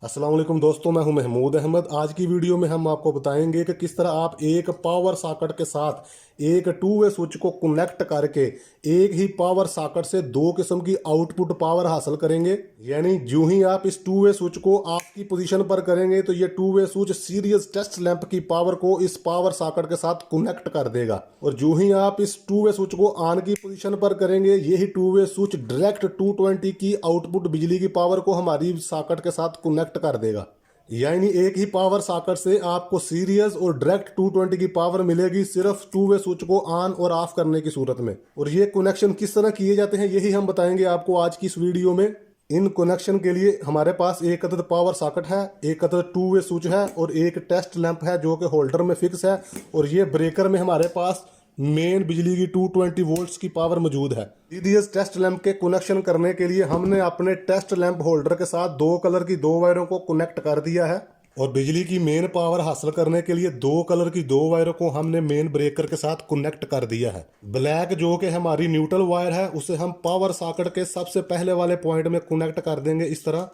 अस्सलाम वालेकुम दोस्तों, मैं हूं महमूद अहमद। आज की वीडियो में हम आपको बताएंगे कि किस तरह आप एक पावर सॉकेट के साथ एक टू वे स्विच को कनेक्ट करके एक ही पावर सॉकेट से दो किस्म की आउटपुट पावर हासिल करेंगे। यानी जो ही आप इस टू वे स्विच को आपकी पोजीशन पर करेंगे तो ये two way switch series test lamp की पावर को इस पावर सॉकेट के साथ कनेक्ट कर देगा। और जो ही आप इस टू वे स्विच को ऑन की पोजीशन पर करेंगे, यही टू वे स्विच डायरेक्ट 220 की आउटपुट बिजली की पावर को हमारी सॉकेट के साथ कनेक्ट कर देगा। यानी एक ही पावर सॉकेट से आपको सीरीज और डायरेक्ट 220 की पावर मिलेगी सिर्फ टू वे स्विच को ऑन और ऑफ करने की सूरत में। और ये कनेक्शन किस तरह किए जाते हैं यही हम बताएंगे आपको आज की इस वीडियो में। इन कनेक्शन के लिए हमारे पास एक अदद पावर सॉकेट है, एक अदद टू वे स्विच है और एक टेस्ट लैंप है जो कि होल्डर में फिक्स है। और ये ब्रेकर में हमारे पास मेन बिजली की 220 वोल्ट्स की पावर मौजूद है। सीरीज टेस्ट लैंप के कनेक्शन करने के लिए हमने अपने टेस्ट लैंप होल्डर के साथ दो कलर की दो वायरों को कनेक्ट कर दिया है। और बिजली की मेन पावर हासिल करने के लिए दो कलर की दो वायरों को हमने मेन ब्रेकर के साथ कनेक्ट कर दिया है। ब्लैक जो कि हमारी न्यूट्रल वायर है उसे हम पावर सॉकेट के सबसे पहले वाले पॉइंट में कनेक्ट कर देंगे इस तरह,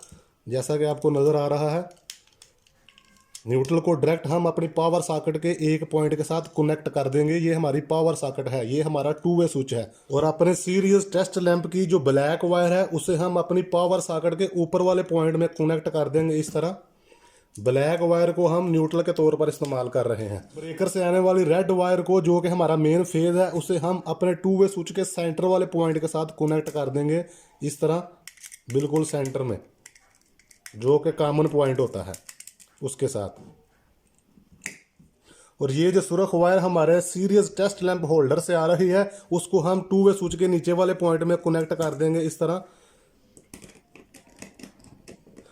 जैसा कि आपको नजर आ रहा है। न्यूट्रल को डायरेक्ट हम अपनी पावर सॉकेट के एक पॉइंट के साथ कनेक्ट कर देंगे। ये हमारी पावर सॉकेट है, ये हमारा टू वे स्विच है। और अपने सीरीज टेस्ट लैंप की जो ब्लैक वायर है उसे हम अपनी पावर सॉकेट के ऊपर वाले पॉइंट में कनेक्ट कर देंगे इस तरह। ब्लैक वायर को हम न्यूट्रल के तौर पर इस्तेमाल कर रहे हैं। ब्रेकर से आने वाली रेड वायर को जो कि हमारा मेन फेज है उसे हम अपने टू वे स्विच के सेंटर वाले पॉइंट के साथ कनेक्ट कर देंगे इस तरह, बिल्कुल सेंटर में, जो कि कॉमन पॉइंट होता है उसके साथ। और ये जो सुरख वायर हमारे सीरीज टेस्ट लैंप होल्डर से आ रही है उसको हम टू वे स्विच के नीचे वाले पॉइंट में कनेक्ट कर देंगे इस तरह।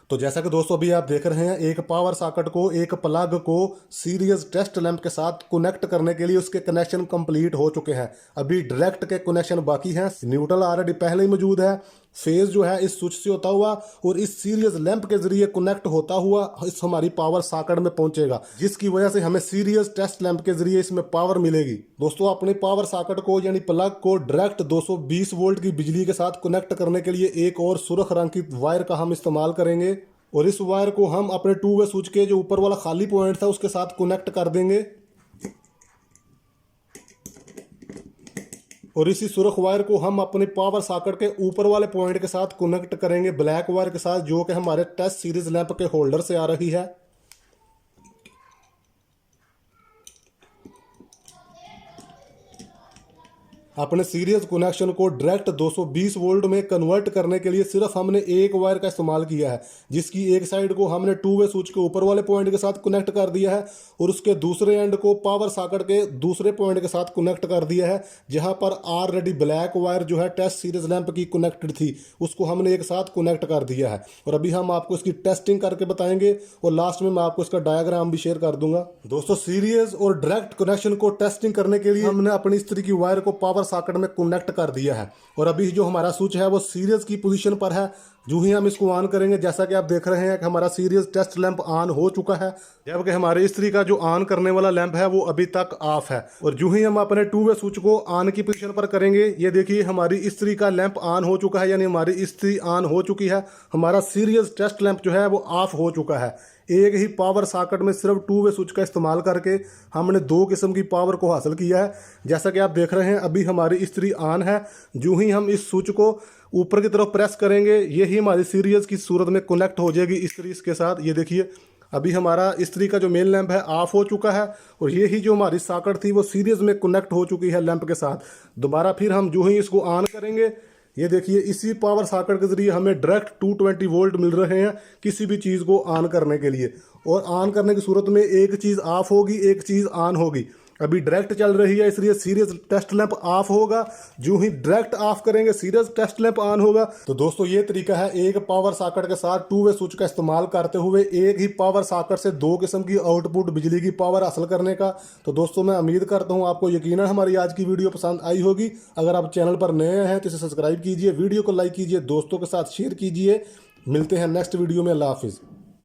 तो जैसा कि दोस्तों अभी आप देख रहे हैं, एक पावर सॉकेट को, एक प्लग को सीरीज टेस्ट लैंप के साथ कनेक्ट करने के लिए उसके कनेक्शन कंप्लीट हो चुके हैं। अभी डायरेक्ट के कनेक्शन बाकी हैं। न्यूट्रल ऑलरेडी पहले ही मौजूद है। फेज जो है इस स्विच से होता हुआ और इस सीरीज लैंप के जरिए कनेक्ट होता हुआ इस हमारी पावर सॉकेट में पहुंचेगा, जिसकी वजह से हमें सीरीज टेस्ट लैंप के जरिए इसमें पावर मिलेगी। दोस्तों अपनी पावर सॉकेट को यानी प्लग को डायरेक्ट 220 वोल्ट की बिजली के साथ कनेक्ट करने के लिए एक और सुर्ख रंग की वायर का हम इस्तेमाल करेंगे। और इस वायर को हम अपने टू वे स्विच के जो ऊपर वाला खाली पॉइंट था उसके साथ कनेक्ट कर देंगे। और इसी सुर्ख वायर को हम अपनी पावर सॉकेट के ऊपर वाले पॉइंट के साथ कनेक्ट करेंगे ब्लैक वायर के साथ, जो कि हमारे टेस्ट सीरीज लैंप के होल्डर से आ रही है। अपने सीरीज कनेक्शन को डायरेक्ट 220 वोल्ट में कन्वर्ट करने के लिए सिर्फ हमने एक वायर का इस्तेमाल किया है, जिसकी एक साइड को हमने टू वे स्विच के ऊपर वाले पॉइंट के साथ कनेक्ट कर दिया है और उसके दूसरे एंड को पावर सॉकेट के दूसरे पॉइंट के साथ कनेक्ट कर दिया है। जहां पर ऑलरेडी ब्लैक वायर जो है टेस्ट सीरीज लैंप की कनेक्टेड थी उसको हमने एक साथ कनेक्ट कर दिया है। और अभी हम आपको इसकी टेस्टिंग करके बताएंगे और लास्ट में मैं आपको इसका डायग्राम भी शेयर कर दूंगा। दोस्तों सीरीज और डायरेक्ट कनेक्शन को टेस्टिंग करने के लिए हमने अपनी इस तरह की वायर को पावर सॉकेट में कनेक्ट कर दिया है। और अभी जो हमारा स्विच है वो सीरीज की पोजीशन पर है। जो ही हम इसको ऑन करेंगे, जैसा कि आप देख रहे हैं कि हमारा सीरीज टेस्ट लैंप ऑन हो चुका है, जबकि हमारे इस्त्री का जो ऑन करने वाला लैंप है वो अभी तक ऑफ है। और जो ही हम अपने टू वे स्विच को ऑन की पोजीशन पर करेंगे, ये देखिए हमारी इस्त्री का लैंप ऑन हो चुका है, यानी हमारी इस्त्री ऑन हो चुकी है। हमारा सीरीज टेस्ट लैंप जो है वो ऑफ हो चुका है। एक ही पावर सॉकेट में सिर्फ टू वे स्विच का इस्तेमाल करके हमने दो किस्म की पावर को हासिल किया है। जैसा कि आप देख रहे हैं अभी हमारी इस्त्री ऑन है। जो ही हम इस स्विच को ऊपर की तरफ प्रेस करेंगे, यही हमारी सीरीज की सूरत में कनेक्ट हो जाएगी इस्त्री इसके साथ। ये देखिए अभी हमारा इस्त्री का जो मेन लैंप है ऑफ हो चुका है और यही जो हमारी सॉकेट थी वो सीरीज में कनेक्ट हो चुकी है लैंप के साथ। दोबारा फिर हम जो ही इसको ऑन करेंगे, ये देखिए इसी पावर सॉकेट के जरिए हमें डायरेक्ट 220 वोल्ट मिल रहे हैं किसी भी चीज़ को ऑन करने के लिए। और ऑन करने की सूरत में एक चीज़ ऑफ होगी, एक चीज़ ऑन होगी। अभी डायरेक्ट चल रही है इसलिए सीरीज टेस्ट लैंप ऑफ होगा। जो ही डायरेक्ट ऑफ करेंगे सीरीज टेस्ट लैंप ऑन होगा। तो दोस्तों ये तरीका है एक पावर सॉकेट के साथ टू वे स्विच का इस्तेमाल करते हुए एक ही पावर सॉकेट से दो किस्म की आउटपुट बिजली की पावर हासिल करने का। तो दोस्तों मैं उम्मीद करता हूँ आपको यकीनन हमारी आज की वीडियो पसंद आई होगी। अगर आप चैनल पर नए हैं तो इसे सब्सक्राइब कीजिए, वीडियो को लाइक कीजिए, दोस्तों के साथ शेयर कीजिए। मिलते हैं नेक्स्ट वीडियो में। अल्लाह हाफिज़।